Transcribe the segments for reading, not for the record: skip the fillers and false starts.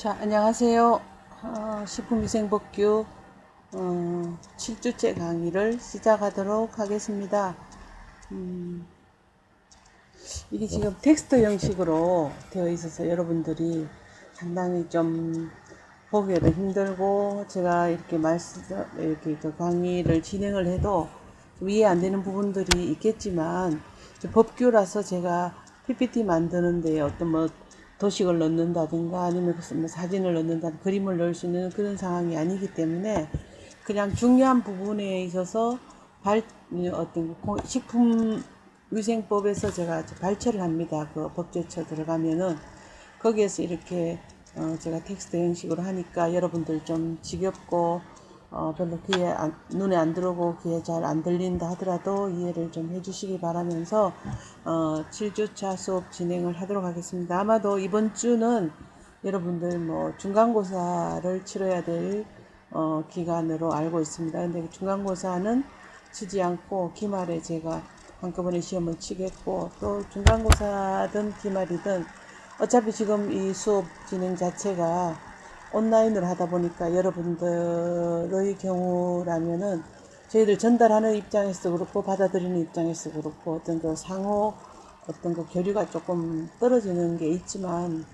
자, 안녕하세요. 식품위생법규 7주째 강의를 시작하도록 하겠습니다. 이게 지금 텍스트 형식으로 되어 있어서 여러분들이 상당히 좀 보기에도 힘들고, 제가 이렇게 그 강의를 진행을 해도 좀 이해 안 되는 부분들이 있겠지만, 법규라서 제가 PPT 만드는데 어떤 뭐 도식을 넣는다든가 아니면 무슨 뭐 사진을 넣는다든가 그림을 넣을 수 있는 그런 상황이 아니기 때문에, 그냥 중요한 부분에 있어서 식품위생법에서 제가 발췌를 합니다. 그 법제처 들어가면은 거기에서 이렇게 제가 텍스트 형식으로 하니까 여러분들 좀 지겹고 별로 눈에 안 들어오고 귀에 잘 안 들린다 하더라도 이해를 좀 해주시기 바라면서 7주차 수업 진행을 하도록 하겠습니다. 아마도 이번 주는 여러분들 뭐 중간고사를 치러야 될 기간으로 알고 있습니다. 근데 중간고사는 치지 않고 기말에 제가 한꺼번에 시험을 치겠고, 또 중간고사든 기말이든 어차피 지금 이 수업 진행 자체가 온라인으로 하다 보니까 여러분들의 경우라면은 저희들 전달하는 입장에서 그렇고 받아들이는 입장에서 그렇고 어떤 그 상호 어떤 그 교류가 조금 떨어지는 게 있지만,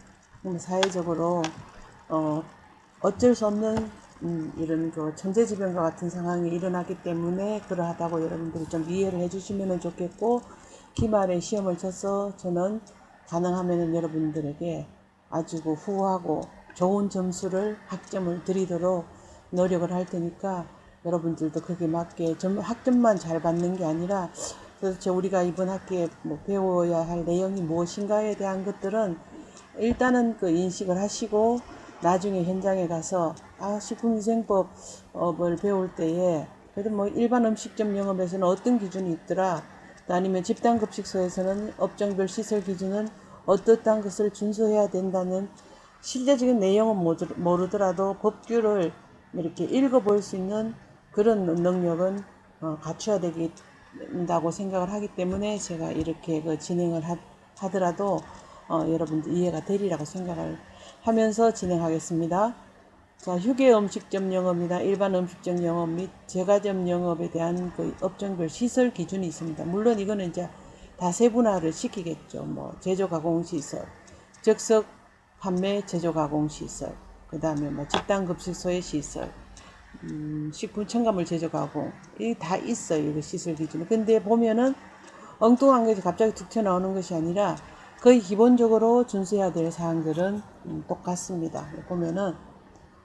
사회적으로 어쩔 수 없는 이런 그 천재지변과 같은 상황이 일어나기 때문에 그러하다고 여러분들이 좀 이해를 해주시면 좋겠고, 기말에 시험을 쳐서 저는 가능하면 여러분들에게 아주 후하고 좋은 점수를 학점을 드리도록 노력을 할 테니까, 여러분들도 거기에 맞게 학점만 잘 받는 게 아니라 도대체 우리가 이번 학기에 뭐 배워야 할 내용이 무엇인가에 대한 것들은 일단은 그 인식을 하시고, 나중에 현장에 가서 식품위생법을 배울 때에 그래도 뭐 일반 음식점 영업에서는 어떤 기준이 있더라, 또 아니면 집단급식소에서는 업종별 시설 기준은 어떠한 것을 준수해야 된다는 실제적인 내용은 모르더라도 법규를 이렇게 읽어볼 수 있는 그런 능력은 갖춰야 된다고 생각을 하기 때문에, 제가 이렇게 그 진행을 하더라도 여러분들 이해가 되리라고 생각을 하면서 진행하겠습니다. 자, 휴게 음식점 영업이나 일반 음식점 영업 및 제과점 영업에 대한 그 업종별 시설 기준이 있습니다. 물론 이거는 이제 다 세분화를 시키겠죠. 뭐 제조 가공 시설, 즉석 판매 제조 가공 시설, 그 다음에 뭐 집단급식소의 시설, 식품 첨가물 제조 가공, 이 다 있어요. 이거 시설 기준이. 근데 보면은 엉뚱한 게 갑자기 툭 튀어나오는 것이 아니라 거의 기본적으로 준수해야 될 사항들은 똑같습니다. 보면은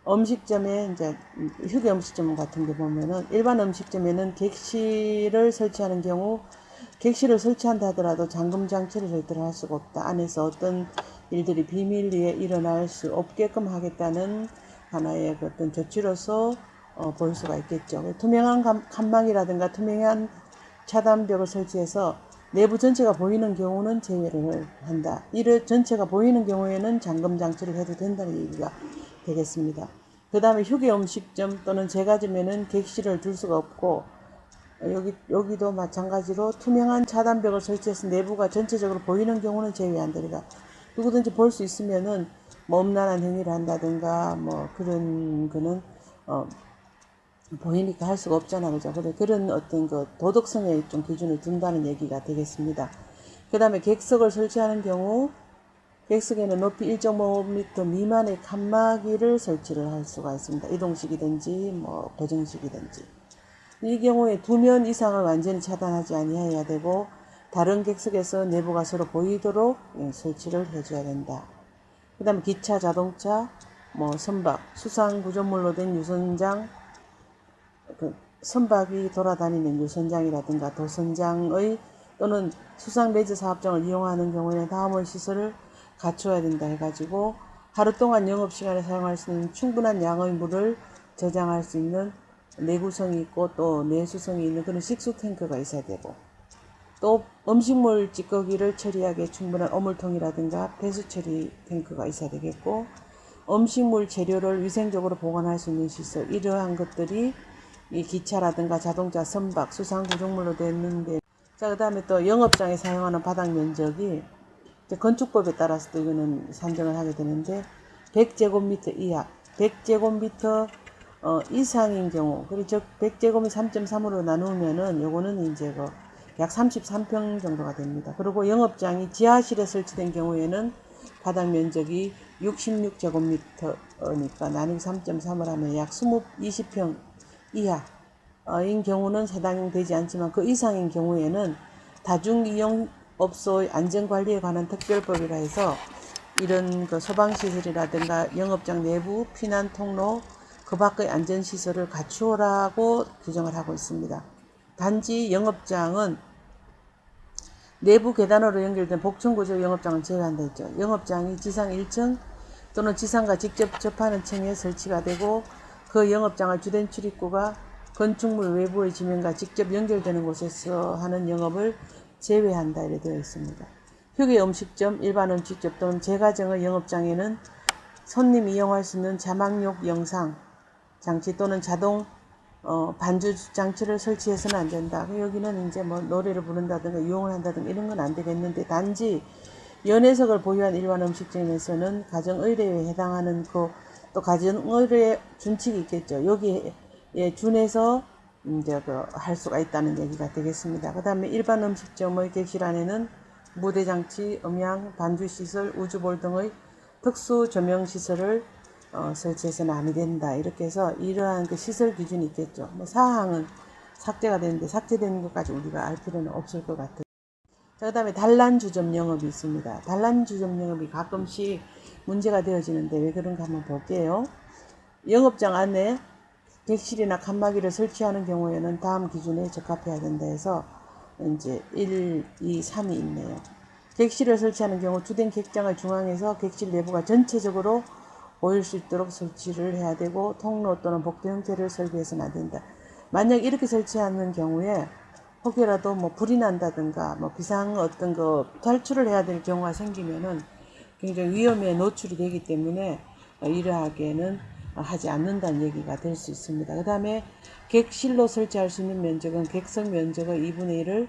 음식점에 이제 휴게 음식점 같은 데 보면은 일반 음식점에는 객실을 설치하는 경우, 객실을 설치한다 하더라도 잠금 장치를 절대로 할 수가 없다. 안에서 어떤 일들이 비밀리에 일어날 수 없게끔 하겠다는 하나의 어떤 조치로서 볼 수가 있겠죠. 투명한 칸막이라든가 투명한 차단벽을 설치해서 내부 전체가 보이는 경우는 제외를 한다. 이를 전체가 보이는 경우에는 잠금 장치를 해도 된다는 얘기가 되겠습니다. 그 다음에 휴게 음식점 또는 제과점에는 객실을 둘 수가 없고, 여기도 마찬가지로 투명한 차단벽을 설치해서 내부가 전체적으로 보이는 경우는 제외한다. 그러니까 누구든지 볼 수 있으면은 뭐 음란한 행위를 한다든가 뭐 그런 거는 보이니까 할 수가 없잖아, 그죠? 그런 어떤 그 도덕성에 좀 기준을 둔다는 얘기가 되겠습니다. 그 다음에 객석을 설치하는 경우, 객석에는 높이 1.5m 미만의 칸막이를 설치를 할 수가 있습니다. 이동식이든지 뭐 고정식이든지. 이 경우에 2면 이상을 완전히 차단하지 아니해야 되고, 다른 객석에서 내부가 서로 보이도록 설치를 해줘야 된다. 그 다음에 기차, 자동차, 뭐 선박, 수상 구조물로 된 유선장, 선박이 돌아다니는 유선장이라든가 도선장의 또는 수상 레저 사업장을 이용하는 경우에는 다음의 시설을 갖춰야 된다 해가지고, 하루 동안 영업시간에 사용할 수 있는 충분한 양의 물을 저장할 수 있는 내구성이 있고 또 내수성이 있는 그런 식수 탱크가 있어야 되고, 또 음식물 찌꺼기를 처리하기에 충분한 어물통이라든가 폐수 처리 탱크가 있어야 되겠고, 음식물 재료를 위생적으로 보관할 수 있는 시설, 이러한 것들이 이 기차라든가 자동차, 선박, 수상 구조물로 되어 있는데, 자, 그 다음에 또 영업장에 사용하는 바닥 면적이 이제 건축법에 따라서 또 이거는 산정을 하게 되는데, 100제곱미터 이하, 100제곱미터 이상인 경우, 그리고 즉 100제곱이 3.3으로 나누면은 요거는 이제 약 33평 정도가 됩니다. 그리고 영업장이 지하실에 설치된 경우에는 바닥 면적이 66제곱미터니까 나누기 3.3을 하면 약 20평 이하인 경우는 해당되지 않지만 그 이상인 경우에는 다중이용업소의 안전관리에 관한 특별법이라 해서 이런 소방시설이라든가 영업장 내부 피난 통로 그 밖의 안전시설을 갖추어라고 규정을 하고 있습니다. 단지 영업장은 내부 계단으로 연결된 복층구조 영업장은 제외한다 했죠. 영업장이 지상 1층 또는 지상과 직접 접하는 층에 설치가 되고 그 영업장을 주된 출입구가 건축물 외부의 지면과 직접 연결되는 곳에서 하는 영업을 제외한다 이렇게 되어 있습니다. 휴게 음식점, 일반 음식점 또는 제과점의 영업장에는 손님 이용할 수 있는 자막용 영상 장치 또는 자동 반주 장치를 설치해서는 안 된다. 여기는 이제 뭐 노래를 부른다든가 유흥을 한다든가 이런 건 안 되겠는데 단지 연회석을 보유한 일반 음식점에서는 가정의뢰에 해당하는 또 가정의뢰 준칙이 있겠죠. 여기에 준해서 이제 할 수가 있다는 얘기가 되겠습니다. 그 다음에 일반 음식점의 객실 안에는 무대장치, 음향, 반주시설, 우주볼 등의 특수 조명시설을 설치해서는 안 된다. 이렇게 해서 이러한 시설 기준이 있겠죠. 뭐 사항은 삭제가 되는데 삭제되는 것까지 우리가 알 필요는 없을 것 같아요. 자, 그 다음에 단란주점 영업이 있습니다. 단란주점 영업이 가끔씩 문제가 되어지는데 왜 그런가 한번 볼게요. 영업장 안에 객실이나 칸막이를 설치하는 경우에는 다음 기준에 적합해야 된다 해서 이제 1, 2, 3이 있네요. 객실을 설치하는 경우 주된 객장을 중앙에서 객실 내부가 전체적으로 보일 수 있도록 설치를 해야 되고 통로 또는 복도 형태를 설계해서는 안 된다. 만약 이렇게 설치하는 경우에 혹여라도 뭐 불이 난다든가 뭐 비상 어떤 탈출을 해야 될 경우가 생기면은 굉장히 위험에 노출이 되기 때문에 이러하게는 하지 않는다는 얘기가 될 수 있습니다. 그 다음에 객실로 설치할 수 있는 면적은 객석 면적의 2분의 1을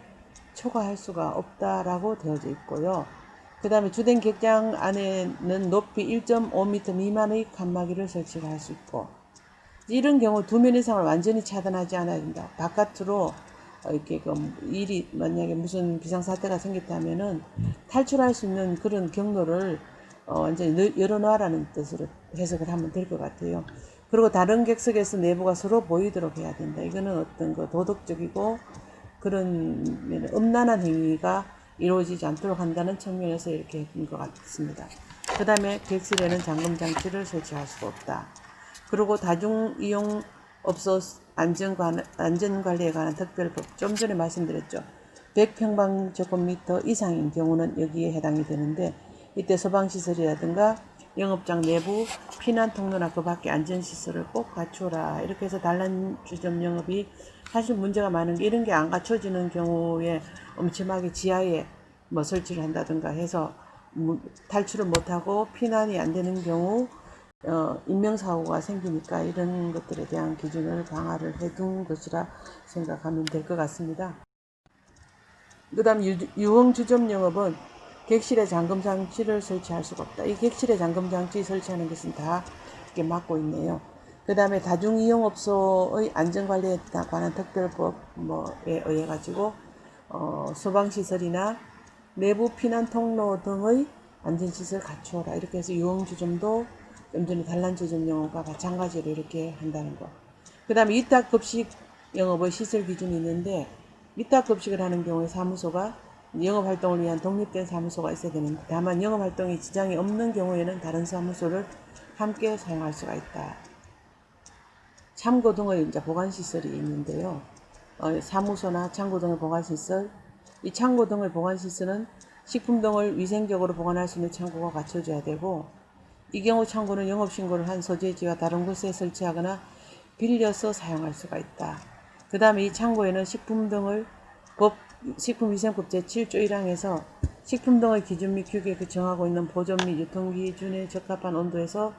초과할 수가 없다라고 되어져 있고요. 그 다음에 주된 객장 안에는 높이 1.5m 미만의 칸막이를 설치할 수 있고 이런 경우 2면 이상을 완전히 차단하지 않아야 된다. 바깥으로 이렇게 일이 만약에 무슨 비상사태가 생겼다면은 탈출할 수 있는 그런 경로를 완전히 열어놔라는 뜻으로 해석을 하면 될 것 같아요. 그리고 다른 객석에서 내부가 서로 보이도록 해야 된다. 이거는 어떤 도덕적이고 그런 음란한 행위가 이루어지지 않도록 한다는 측면에서 이렇게 했던 것 같습니다. 그 다음에 객실에는 잠금장치를 설치할 수가 없다. 그리고 다중이용업소 안전관리에 관한 특별법, 좀 전에 말씀드렸죠. 100평방제곱미터 이상인 경우는 여기에 해당이 되는데 이때 소방시설이라든가 영업장 내부 피난 통로나 그 밖에 안전시설을 꼭 갖추라. 이렇게 해서 단란주점 영업이 사실 문제가 많은 게 이런 게 안 갖춰지는 경우에 엄침하게 지하에 뭐 설치를 한다든가 해서 탈출을 못하고 피난이 안 되는 경우 인명사고가 생기니까 이런 것들에 대한 기준을 강화를 해둔 것이라 생각하면 될 것 같습니다. 그 다음 유흥주점 영업은 객실에 잠금장치를 설치할 수가 없다. 이 객실에 잠금장치 설치하는 것은 다 이렇게 막고 있네요. 그 다음에 다중이용업소의 안전관리에 관한 특별법에 의해 가지고 소방시설이나 내부 피난 통로 등의 안전시설 갖추어라. 이렇게 해서 유흥주점도 좀 전에 단란주점 영업과 마찬가지로 이렇게 한다는 거. 그 다음에 위탁급식 영업의 시설 기준이 있는데 위탁급식을 하는 경우에 사무소가 영업활동을 위한 독립된 사무소가 있어야 되는데 다만 영업활동에 지장이 없는 경우에는 다른 사무소를 함께 사용할 수가 있다. 창고 등의 이제 보관시설이 있는데요. 사무소나 창고 등의 보관시설, 이 창고 등의 보관시설은 식품 등을 위생적으로 보관할 수 있는 창고가 갖춰져야 되고 이 경우 창고는 영업신고를 한 소재지와 다른 곳에 설치하거나 빌려서 사용할 수가 있다. 그 다음에 이 창고에는 식품 등을 식품위생법 제7조 1항에서 식품 등의 기준 및 규격을 정하고 있는 보존 및 유통 기준에 적합한 온도에서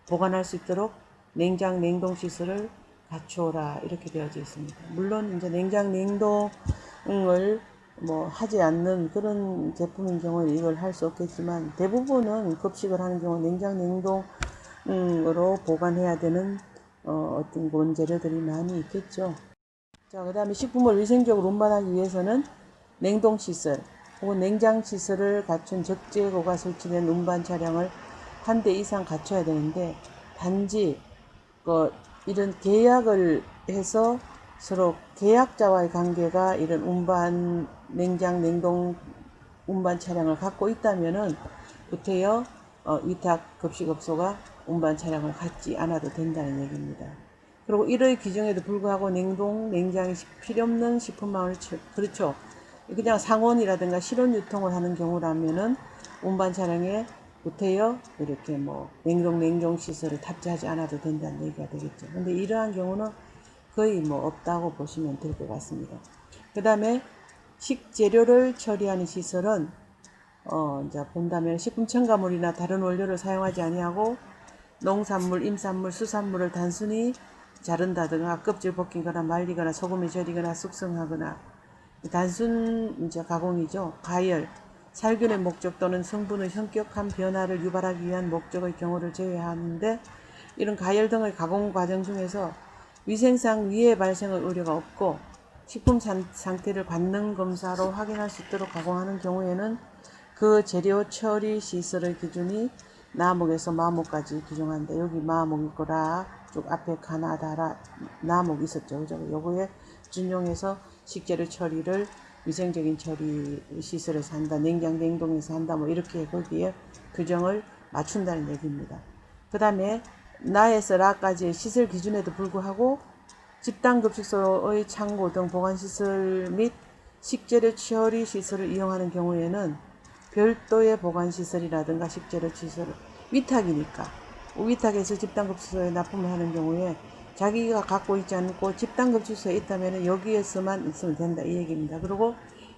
보관할 수 있도록 냉장, 냉동 시설을 갖추어라 이렇게 되어져 있습니다. 물론 이제 냉장, 냉동을 하지 않는 그런 제품인 경우는 이걸 할 수 없겠지만 대부분은 급식을 하는 경우 냉장, 냉동 보관해야 되는 어떤 원재료들이 많이 있겠죠. 자, 그 다음에 식품을 위생적으로 운반하기 위해서는 냉동시설 혹은 냉장시설을 갖춘 적재고가 설치된 운반 차량을 한 대 이상 갖춰야 되는데, 단지 이런 계약을 해서 서로 계약자와의 관계가 이런 운반 냉장 냉동 운반 차량을 갖고 있다면은 구태여 위탁 급식업소가 운반 차량을 갖지 않아도 된다는 얘기입니다. 그리고 이러의 규정에도 불구하고 냉동 냉장이 필요 없는 식품망을 그렇죠. 그냥 상온이라든가 실온 유통을 하는 경우라면은 운반 차량에 구태여 이렇게 냉동 시설을 탑재하지 않아도 된다는 얘기가 되겠죠. 근데 이러한 경우는 거의 없다고 보시면 될 것 같습니다. 그 다음에 식재료를 처리하는 시설은 이제 본다면 식품 첨가물이나 다른 원료를 사용하지 아니하고 농산물, 임산물, 수산물을 단순히 자른다든가 껍질 벗기거나 말리거나 소금에 절이거나 숙성하거나 단순 이제 가공이죠. 가열, 살균의 목적 또는 성분의 현격한 변화를 유발하기 위한 목적의 경우를 제외하는데, 이런 가열 등의 가공 과정 중에서 위생상 위해 발생의 우려가 없고 식품 상태를 관능 검사로 확인할 수 있도록 가공하는 경우에는 그 재료 처리 시설의 기준이 나목에서 마목까지 규정한다. 여기 마목 있고라 쭉 앞에 가나다라 나목 있었죠. 그죠? 요거에 준용해서 식재료 처리를 위생적인 처리 시설에서 한다, 냉장 냉동에서 한다, 이렇게 거기에 규정을 맞춘다는 얘기입니다. 그 다음에 나에서 라까지의 시설 기준에도 불구하고 집단급식소의 창고 등 보관시설 및 식재료 처리 시설을 이용하는 경우에는 별도의 보관시설이라든가 식재료 시설, 위탁이니까 위탁해서 집단급식소에 납품을 하는 경우에 자기가 갖고 있지 않고 집단급식소에 있다면 여기에서만 있으면 된다, 이 얘기입니다. 그리고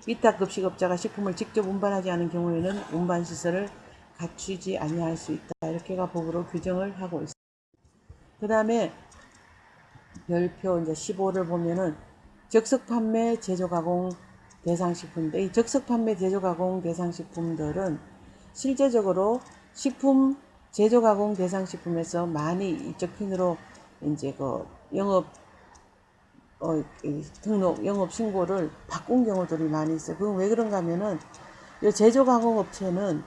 위탁급식업자가 식품을 직접 운반하지 않은 경우에는 운반시설을 갖추지 아니할 수 있다, 이렇게가 법으로 규정을 하고 있습니다. 그 다음에 별표 이제 15를 보면은 적석 판매 제조 가공 대상식품인데, 이 적석 판매 제조 가공 대상식품들은 실제적으로 식품 제조 가공 대상식품에서 많이 이쪽 핀으로 이제 영업 등록 영업 신고를 바꾼 경우들이 많이 있어요. 그건 왜 그런가 하면은 이 제조 가공 업체는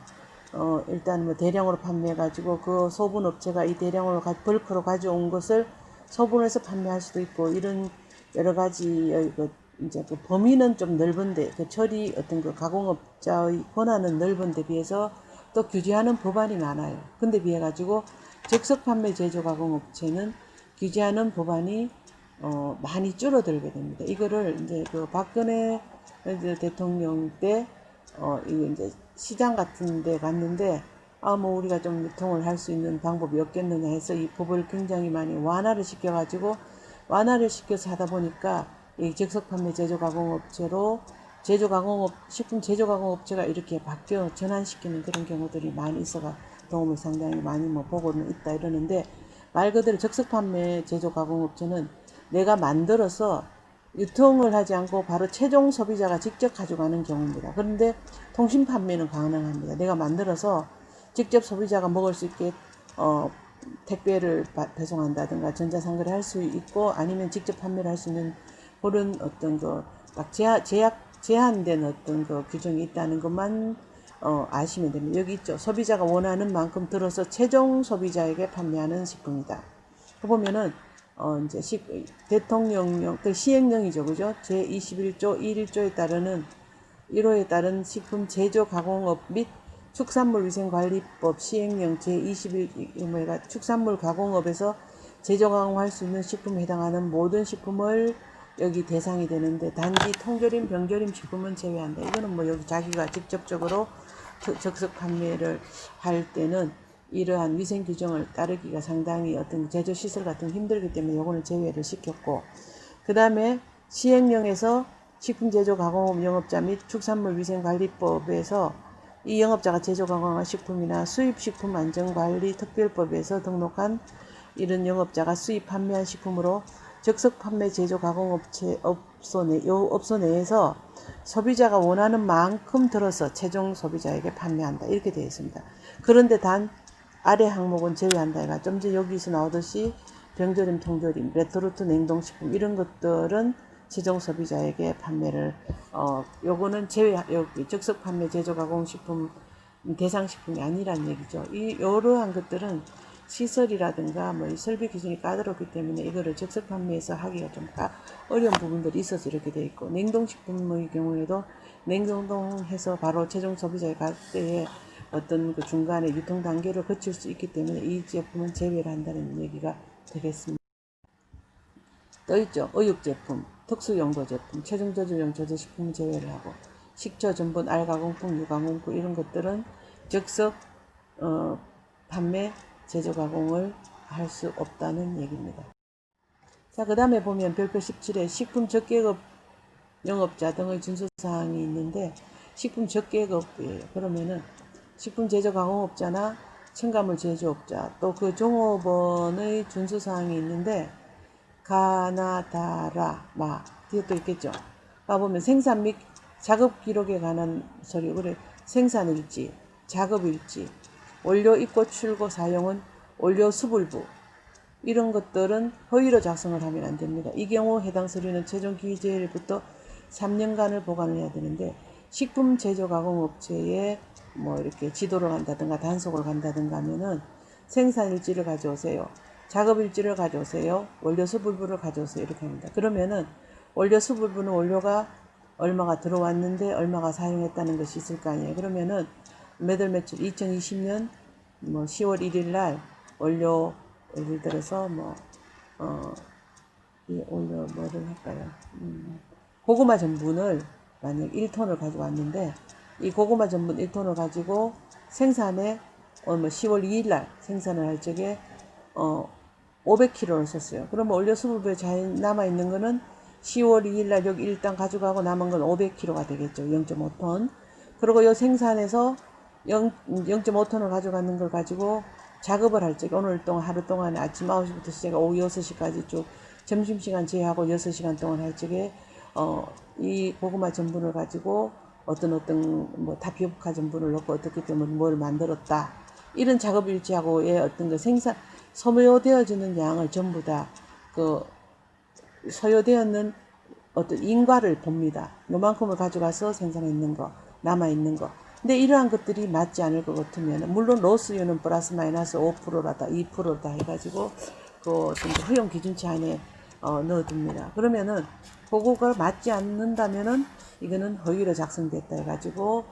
일단 대량으로 판매해가지고 그 소분 업체가 이 대량으로 벌크로 가져온 것을 소분해서 판매할 수도 있고, 이런 여러 가지 이제 범위는 좀 넓은데 처리 가공업자의 권한은 넓은데 비해서 또 규제하는 법안이 많아요. 근데 비해 가지고 적석 판매 제조 가공업체는 규제하는 법안이 많이 줄어들게 됩니다. 이거를 이제 박근혜 대통령 때 이거 이제 시장 같은 데 갔는데, 우리가 좀 유통을 할 수 있는 방법이 없겠느냐 해서 이 법을 굉장히 많이 완화를 시켜서 하다 보니까 이 적석 판매 제조 가공업체로 식품 제조 가공업체가 이렇게 바뀌어 전환시키는 그런 경우들이 많이 있어가 도움을 상당히 많이 보고는 있다 이러는데, 말 그대로 적석 판매 제조 가공업체는 내가 만들어서 유통을 하지 않고 바로 최종 소비자가 직접 가져가는 경우입니다. 그런데 통신 판매는 가능합니다. 내가 만들어서 직접 소비자가 먹을 수 있게 택배를 배송한다든가 전자상거래 할 수 있고, 아니면 직접 판매를 할 수 있는 그런 딱 제한된 규정이 있다는 것만 아시면 됩니다. 여기 있죠. 소비자가 원하는 만큼 들어서 최종 소비자에게 판매하는 식품이다. 보면은 이제 대통령령 시행령이죠, 그죠? 제21조 1조에 따르는 1호에 따른 식품 제조 가공업 및 축산물위생관리법 시행령 제21 축산물 가공업에서 제조 가공할 수 있는 식품에 해당하는 모든 식품을 여기 대상이 되는데, 단지 통조림, 병조림 식품은 제외한다. 이거는 여기 자기가 직접적으로 적석 판매를 할 때는 이러한 위생 규정을 따르기가 상당히 제조 시설 같은 게 힘들기 때문에 요거는 제외를 시켰고, 그 다음에 시행령에서 식품 제조 가공업 영업자 및 축산물 위생관리법에서 이 영업자가 제조 가공한 식품이나 수입식품 안전관리 특별법에서 등록한 이런 영업자가 수입 판매한 식품으로 적석 판매 제조 가공업체 업소 내에서 소비자가 원하는 만큼 들어서 최종 소비자에게 판매한다, 이렇게 되어 있습니다. 그런데 단 아래 항목은 제외한다 해가 좀 전에 여기서 나오듯이 병조림, 통조림, 레토르트 냉동식품 이런 것들은 최종 소비자에게 판매를 요거는 제외 여기 즉석 판매 제조 가공식품 대상식품이 아니란 얘기죠. 이러한 것들은 시설이라든가 뭐 설비 기준이 까다롭기 때문에 이거를 즉석 판매에서 하기가 좀 어려운 부분들이 있어서 이렇게 돼 있고, 냉동식품의 경우에도 냉동해서 바로 최종 소비자에 갈 때에 어떤 그 중간에 유통 단계를 거칠 수 있기 때문에 이 제품은 제외를 한다는 얘기가 되겠습니다. 또 있죠. 의육 제품, 특수 용도 제품, 최종 저질용 조제식품 제외를 하고, 식초, 전분, 알 가공품, 유가공품 이런 것들은 즉석 판매, 제조 가공을 할 수 없다는 얘기입니다. 자, 그 다음에 보면 별표 17에 식품 적계급 영업자 등의 준수사항이 있는데, 식품 적계급이에요. 그러면은 식품 제조 가공업자나 첨가물 제조업자 또 그 종업원의 준수사항이 있는데, 가나다라 마 뒤에 또 있겠죠. 봐보면 생산 및 작업 기록에 관한 서류, 그래 생산일지, 작업일지, 원료 입고 출고 사용은 원료 수불부 이런 것들은 허위로 작성을 하면 안 됩니다. 이 경우 해당 서류는 최종 기재일부터 3년간을 보관을 해야 되는데, 식품 제조 가공 업체에 뭐 이렇게 지도를 간다든가 단속을 간다든가 하면은 생산일지를 가져오세요, 작업일지를 가져오세요, 원료 수불부를 가져오세요 이렇게 합니다. 그러면은 원료 수불부는 원료가 얼마가 들어왔는데 얼마가 사용했다는 것이 있을 거 아니에요. 그러면은 매달 며칠 2020년 뭐 10월 1일 날 원료 예를 들어서 원료 뭐를 할까요? 고구마 전분을 만약 1톤을 가지고 왔는데, 이 고구마 전분 1톤을 가지고 생산에 뭐 10월 2일 날 생산을 할 적에 500kg를 썼어요. 그러면 원료 수불부에 잘 남아 있는 거는 10월 2일 날 여기 일단 가져가고 남은 건 500kg가 되겠죠. 0.5톤. 그리고 이 생산에서 0.5톤을 가져가는 걸 가지고 작업을 할 적에 오늘 동안 하루 동안 아침 9시부터 시작해 오후 6시까지 쭉 점심시간 제외하고 6시간 동안 할 적에 이 고구마 전분을 가지고 어떤 뭐 타피오카 전분을 넣고 어떻게 때문에 뭘 만들었다, 이런 작업 일지하고의 어떤 그 생산 소요되어지는 양을 전부 다 그 소요되었는 어떤 인과를 봅니다. 요만큼을 가져가서 생산했는 거, 남아있는 거. 근데 이러한 것들이 맞지 않을 것 같으면, 물론 로스유는 플러스 마이너스 5%라다 2%다 해가지고 그 허용 기준치 안에 넣어둡니다. 그러면은 그거가 맞지 않는다면은 이거는 허위로 작성됐다 해가지고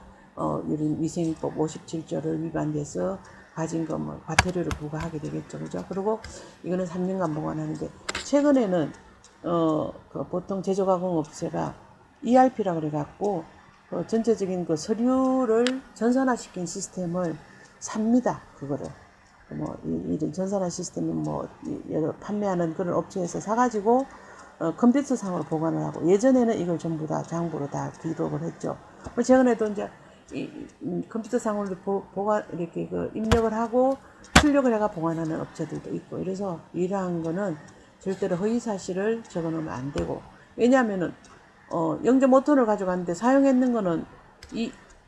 이런 위생법 57조를 위반돼서 가진 거 뭐 과태료를 부과하게 되겠죠, 그죠? 그리고 이거는 3년간 보관하는데, 최근에는 그 보통 제조가공업체가 ERP라 그래갖고 전체적인 그 서류를 전산화시킨 시스템을 삽니다. 그거를 이런 전산화 시스템은 여러 판매하는 그런 업체에서 사가지고 컴퓨터상으로 보관을 하고, 예전에는 이걸 전부 다 장부로 다 기록을 했죠. 최근에도 이제 컴퓨터상으로 보관 이렇게 입력을 하고 출력을 해가 보관하는 업체들도 있고, 이래서 이러한 거는 절대로 허위 사실을 적어놓으면 안 되고, 왜냐하면은 0.5톤을 가져갔는데 사용했는 거는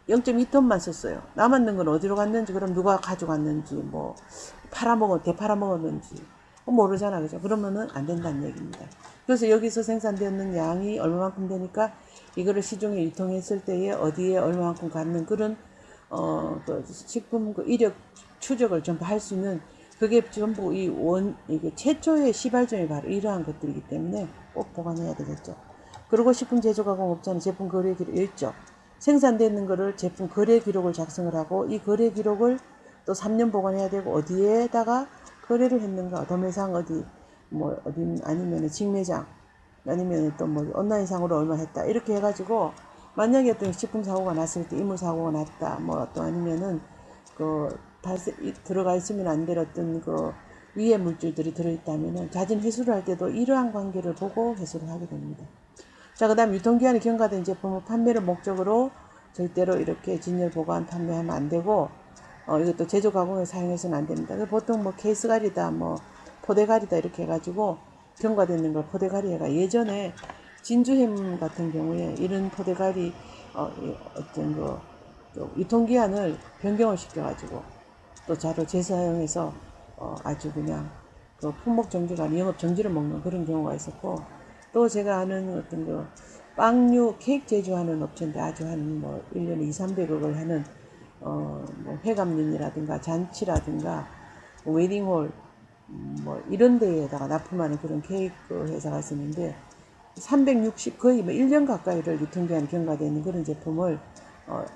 0.2톤만 썼어요. 남았는 건 어디로 갔는지, 그럼 누가 가져갔는지, 뭐 되팔아먹었는지 모르잖아, 그죠? 그러면은 안 된다는 얘기입니다. 그래서 여기서 생산되는 양이 얼마만큼 되니까 이거를 시중에 유통했을 때에 어디에 얼마만큼 갖는 그런 그 식품 그 이력 추적을 전부 할 수 있는, 그게 전부 이게 최초의 시발점이 바로 이러한 것들이기 때문에 꼭 보관해야 되겠죠. 그리고 식품 제조가공업자는 제품 거래 기록 있죠. 생산되는 거를 제품 거래 기록을 작성을 하고, 이 거래 기록을 또 3년 보관해야 되고, 어디에다가 거래를 했는가, 도매상 어디 아니면 직매장, 아니면 또 온라인상으로 얼마 했다 이렇게 해가지고, 만약에 어떤 식품 사고가 났을 때 이물 사고가 났다, 또 아니면은 들어가 있으면 안 될 어떤 위해 물질들이 들어있다면은 자진 회수를 할 때도 이러한 관계를 보고 회수를 하게 됩니다. 자, 그 다음 유통기한이 경과된 제품은 판매를 목적으로 절대로 이렇게 진열 보관 판매하면 안 되고, 이것도 제조 가공에 사용해서는 안 됩니다. 보통 케이스가리다, 포대가리다 이렇게 해가지고 경과되는 걸 포대가리 해가, 예전에 진주햄 같은 경우에 이런 포대가리 어떤 유통기한을 변경을 시켜가지고 또 자료 재사용해서 아주 그냥 그 품목 정지가 아닌 영업 정지를 먹는 그런 경우가 있었고, 또 제가 아는 어떤 그 빵류 케이크 제조하는 업체인데 아주 한 뭐 1년에 2, 300억을 하는 뭐 회감연이라든가 잔치라든가 뭐 웨딩홀 뭐 이런 데에다가 납품하는 그런 케이크 회사가 있었는데 360 거의 뭐 1년 가까이를 유통기한이 경과되어 있는 그런 제품을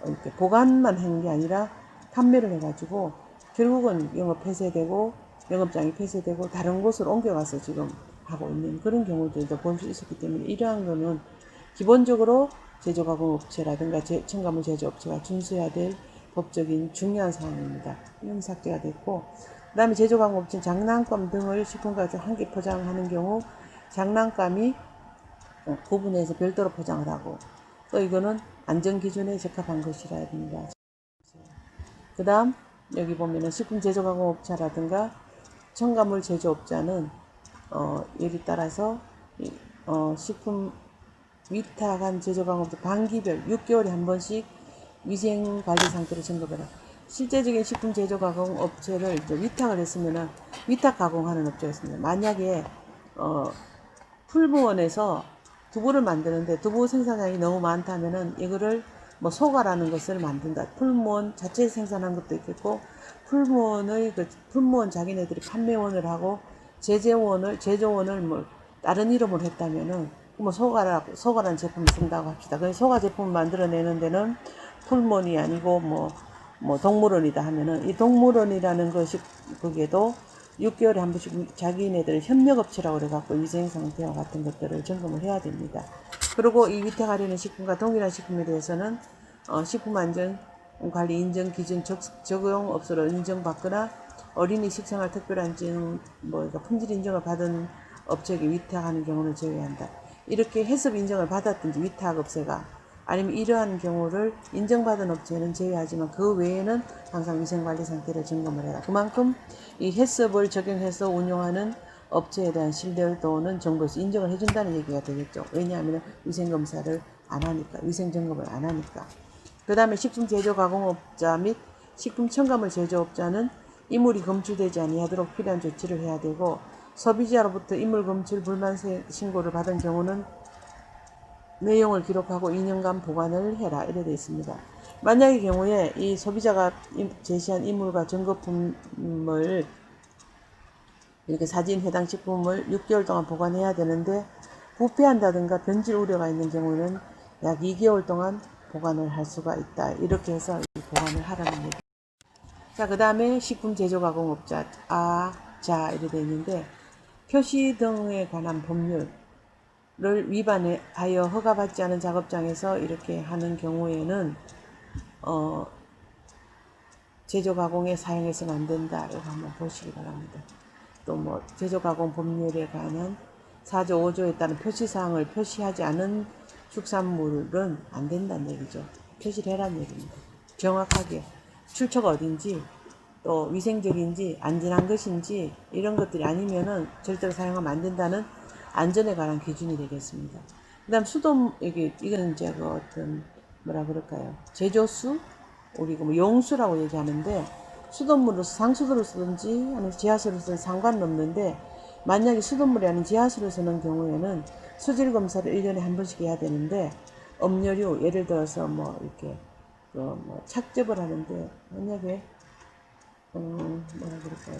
이렇게 보관만 한 게 아니라 판매를 해가지고 결국은 영업 폐쇄되고 영업장이 폐쇄되고 다른 곳으로 옮겨가서 지금 하고 있는 그런 경우들도 볼 수 있었기 때문에 이러한 거는 기본적으로 제조가공업체라든가 첨가물 제조업체가 준수해야 될 법적인 중요한 사항입니다. 이건 삭제가 됐고, 그 다음에 제조가공업체는 장난감 등을 식품가에서 한 개 포장하는 경우 장난감이 구분해서 별도로 포장을 하고, 또 이거는 안전기준에 적합한 것이라 합니다. 그 다음 여기 보면은 식품 제조가공업자라든가 첨가물 제조업자는 여기 따라서 식품 위탁한 제조가공업자 반기별 6개월에 한 번씩 위생관리 상태를 점검해라. 실제적인 식품 제조가공업체를 위탁을 했으면은 위탁 가공하는 업체가 있습니다. 만약에 풀무원에서 두부를 만드는데 두부 생산량이 너무 많다면은 이거를 뭐 소가라는 것을 만든다. 풀무원 자체 생산한 것도 있겠고, 풀무원의 그 풀무원 자기네들이 판매원을 하고 제조원을 뭐 다른 이름으로 했다면은 뭐 소가라는 제품을 쓴다고 합시다. 그 소가 제품을 만들어내는 데는 풀무원이 아니고 뭐 동물원이다 하면은 이 동물원이라는 것이 거기에도 6개월에 한 번씩 자기네들 협력업체라고 그래갖고 위생 상태와 같은 것들을 점검을 해야 됩니다. 그리고 이 위탁하려는 식품과 동일한 식품에 대해서는 식품안전관리 인정 기준 적용업소로 인정받거나 어린이 식생활 특별안전 품질 인정을 받은 업체에게 위탁하는 경우를 제외한다. 이렇게 해썹 인정을 받았든지 위탁업체가 아니면 이러한 경우를 인정받은 업체는 제외하지만 그 외에는 항상 위생관리 상태를 점검을 해라. 그만큼 이 해썹을 적용해서 운용하는 업체에 대한 신뢰도는 정부에서 인정을 해준다는 얘기가 되겠죠. 왜냐하면 위생검사를 안 하니까, 위생점검을 안 하니까. 그 다음에 식품 제조 가공업자 및 식품 첨가물 제조업자는 이물이 검출되지 아니하도록 필요한 조치를 해야 되고, 소비자로부터 이물 검출 불만 신고를 받은 경우는 내용을 기록하고 2년간 보관을 해라 이래 되어 있습니다. 만약의 경우에 이 소비자가 제시한 이물과 증거품을 이렇게 사진 해당 식품을 6개월 동안 보관해야 되는데 부패한다든가 변질 우려가 있는 경우는 약 2개월 동안 보관을 할 수가 있다. 이렇게 해서 보관을 하라는 얘기. 자, 그 다음에 식품 제조 가공업자 자 이래 되어 있는데 표시 등에 관한 법률 를 위반하여 허가받지 않은 작업장에서 이렇게 하는 경우에는 제조 가공에 사용해서는 안 된다. 이거 한번 보시기 바랍니다. 또 뭐 제조 가공 법률에 관한 4조 5조에 따른 표시사항을 표시하지 않은 축산물은 안 된다는 얘기죠. 표시를 해라는 얘기입니다. 정확하게 출처가 어딘지 또 위생적인지 안전한 것인지 이런 것들이 아니면은 절대로 사용하면 안 된다는 안전에 관한 기준이 되겠습니다. 그 다음 이거는 이제 그 어떤 뭐라 그럴까요? 제조수? 우리가 뭐 용수라고 얘기하는데 수돗물로서 상수도를 쓰든지 아니면 지하수를 쓰든 상관은 없는데 만약에 수돗물이 아닌 지하수를 쓰는 경우에는 수질 검사를 1년에 한 번씩 해야 되는데 음료류 예를 들어서 뭐 이렇게 뭐 착즙을 하는데 만약에 뭐라 그럴까요?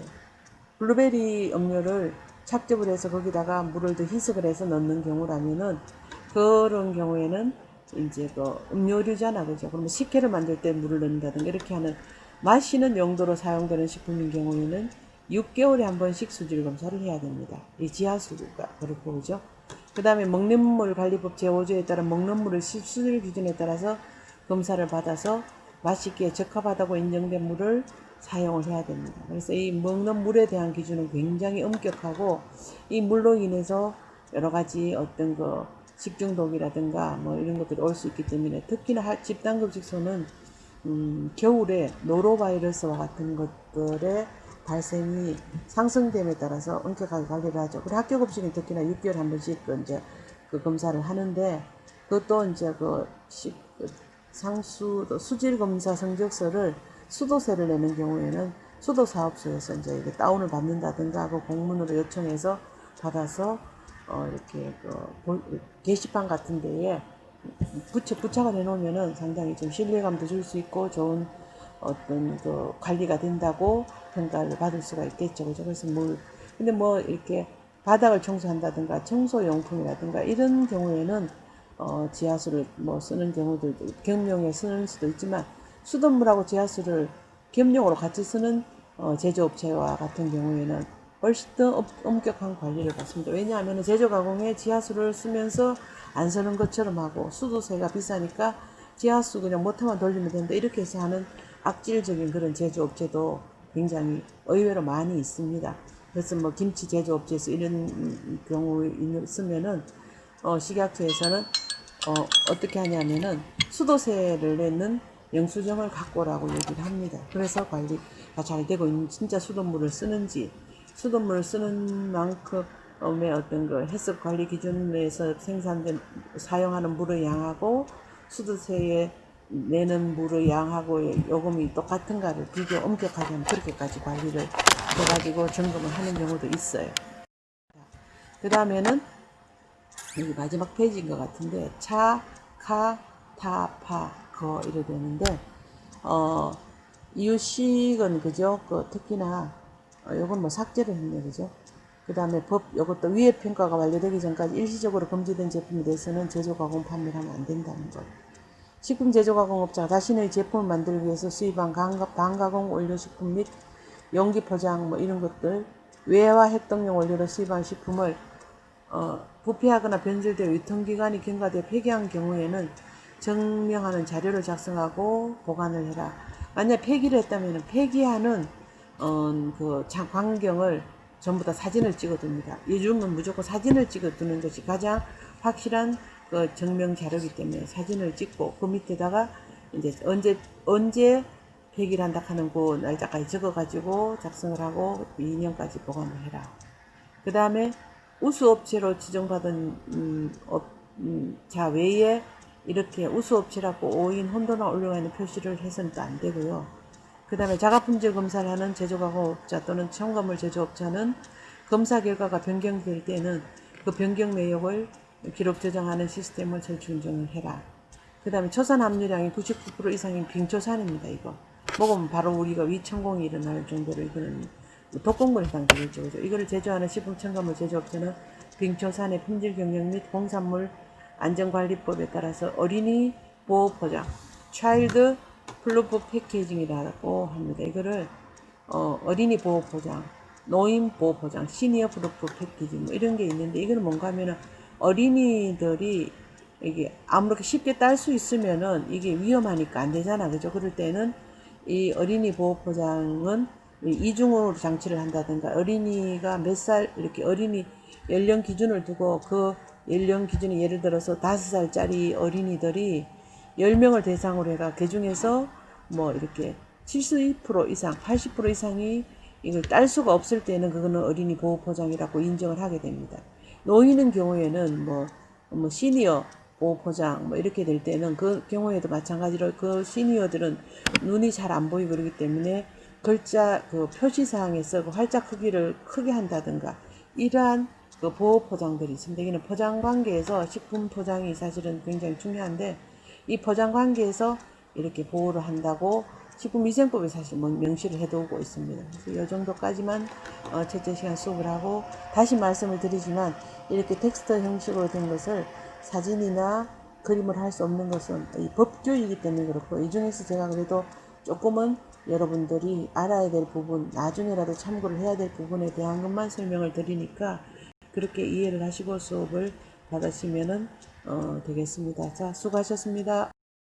블루베리 음료를 착즙을 해서 거기다가 물을 더 희석을 해서 넣는 경우라면은 그런 경우에는 이제 그 음료류잖아, 그죠? 그러면 식혜를 만들 때 물을 넣는다든가 이렇게 하는 마시는 용도로 사용되는 식품인 경우에는 6개월에 한 번씩 수질 검사를 해야 됩니다. 이 지하수가 그렇고, 그죠? 그 다음에 먹는 물 관리법 제5조에 따른 먹는 물의 수질 기준에 따라서 검사를 받아서 맛있기에 적합하다고 인정된 물을 사용을 해야 됩니다. 그래서 이 먹는 물에 대한 기준은 굉장히 엄격하고 이 물로 인해서 여러 가지 어떤 그 식중독이라든가 뭐 이런 것들이 올 수 있기 때문에 특히나 집단급식소는 겨울에 노로바이러스와 같은 것들의 발생이 상승됨에 따라서 엄격하게 관리를 하죠. 그리고 학교급식은 특히나 6개월에 한 번씩 이제 그 검사를 하는데 그것도 이제 수질 검사 성적서를 수도세를 내는 경우에는 수도사업소에서 이제 이게 다운을 받는다든가 그 공문으로 요청해서 받아서 이렇게 게시판 같은 데에 부착을 해놓으면은 상당히 좀 신뢰감도 줄 수 있고 좋은 어떤 그 관리가 된다고 평가를 받을 수가 있겠죠. 그죠? 그래서 근데 뭐 이렇게 바닥을 청소한다든가 청소용품이라든가 이런 경우에는 지하수를 뭐 쓰는 경우들도 겸용에 쓰는 수도 있지만 수돗물하고 지하수를 겸용으로 같이 쓰는 제조업체와 같은 경우에는 훨씬 더 엄격한 관리를 받습니다. 왜냐하면 제조가공에 지하수를 쓰면서 안 쓰는 것처럼 하고 수도세가 비싸니까 지하수 그냥 모터만 돌리면 된다 이렇게 해서 하는 악질적인 그런 제조업체도 굉장히 의외로 많이 있습니다. 그래서 뭐 김치 제조업체에서 이런 경우 쓰면은 식약처에서는 어떻게 하냐면은 수도세를 내는 영수증을 갖고 오라고 얘기를 합니다. 그래서 관리가 잘 되고 있는 진짜 수돗물을 쓰는지 수돗물을 쓰는 만큼의 어떤 그 해썹 관리 기준에서 생산된 사용하는 물의 양하고 수도세에 내는 물의 양하고 요금이 똑같은가를 비교 엄격하게 하면 그렇게까지 관리를 해가지고 점검을 하는 경우도 있어요. 그 다음에는 여기 마지막 페이지인 것 같은데 차, 카, 타, 파, 거 이래 되는데 이유식은 그죠? 특히나 요건 뭐 삭제를 했네 그죠? 그 다음에 요것도 위해 평가가 완료되기 전까지 일시적으로 금지된 제품에 대해서는 제조 가공 판매를 하면 안 된다는 것. 식품 제조가공업자가 자신의 제품을 만들기 위해서 수입한 반가공 원료식품 및 용기 포장 뭐 이런 것들 외화 핵동용 원료로 수입한 식품을 부패하거나 변질되어 유통기간이 경과되어 폐기한 경우에는 증명하는 자료를 작성하고 보관을 해라. 만약 폐기를 했다면 폐기하는 그 광경을 전부 다 사진을 찍어둡니다. 요즘은 무조건 사진을 찍어두는 것이 가장 확실한 그 증명 자료이기 때문에 사진을 찍고 그 밑에다가 이제 언제 폐기를 한다 하는 그 날짜까지 적어가지고 작성을 하고 2년까지 보관을 해라. 그 다음에 우수업체로 지정받은 자 외에 이렇게 우수업체라고 오인 혼돈화 올려가 있는 표시를 해서는 또 안 되고요. 그 다음에 자가품질 검사를 하는 제조가공업자 또는 첨가물 제조업자는 검사 결과가 변경될 때는 그 변경 내역을 기록 저장하는 시스템을 설치 운영을 해라. 그 다음에 초산 함유량이 99% 이상인 빙초산입니다. 이거 먹으면 바로 우리가 위천공이 일어날 정도로 이거는 독극물에 해당되겠죠. 그죠? 이거를 제조하는 식품첨가물 제조업체는 빙초산의 품질 경영 및 공산물 안전관리법에 따라서 어린이 보호 포장, 차일드 플루프 패키징이라고 합니다. 이거를 어린이 보호 포장, 노인 보호 포장, 시니어 프루프 패키징 뭐 이런 게 있는데 이거는 뭔가 하면은 어린이들이 이게 아무렇게 쉽게 딸 수 있으면은 이게 위험하니까 안 되잖아. 그죠? 그럴 때는 이 어린이 보호 포장은 이중으로 장치를 한다든가 어린이가 몇 살 이렇게 어린이 연령 기준을 두고 그 연령 기준이 예를 들어서 5살짜리 어린이들이 10명을 대상으로 해가 그 중에서 뭐 이렇게 70% 이상, 80% 이상이 이걸 딸 수가 없을 때는 그거는 어린이 보호 포장이라고 인정을 하게 됩니다. 노인의 경우에는 뭐 시니어 보호 포장 뭐 이렇게 될 때는 그 경우에도 마찬가지로 그 시니어들은 눈이 잘 안 보이고 그러기 때문에 글자 그 표시사항에서 그 활자 크기를 크게 한다든가 이러한 그 보호 포장들이 있습니다. 여기는 포장 관계에서 식품 포장이 사실은 굉장히 중요한데 이 포장 관계에서 이렇게 보호를 한다고 식품위생법에 사실 명시를 해두고 있습니다. 그래서 이 정도까지만 첫째 시간 수업을 하고 다시 말씀을 드리지만 이렇게 텍스트 형식으로 된 것을 사진이나 그림을 할 수 없는 것은 이 법규이기 때문에 그렇고 이 중에서 제가 그래도 조금은 여러분들이 알아야 될 부분 나중에라도 참고를 해야 될 부분에 대한 것만 설명을 드리니까 그렇게 이해를 하시고 수업을 받으시면 되겠습니다. 자, 수고하셨습니다.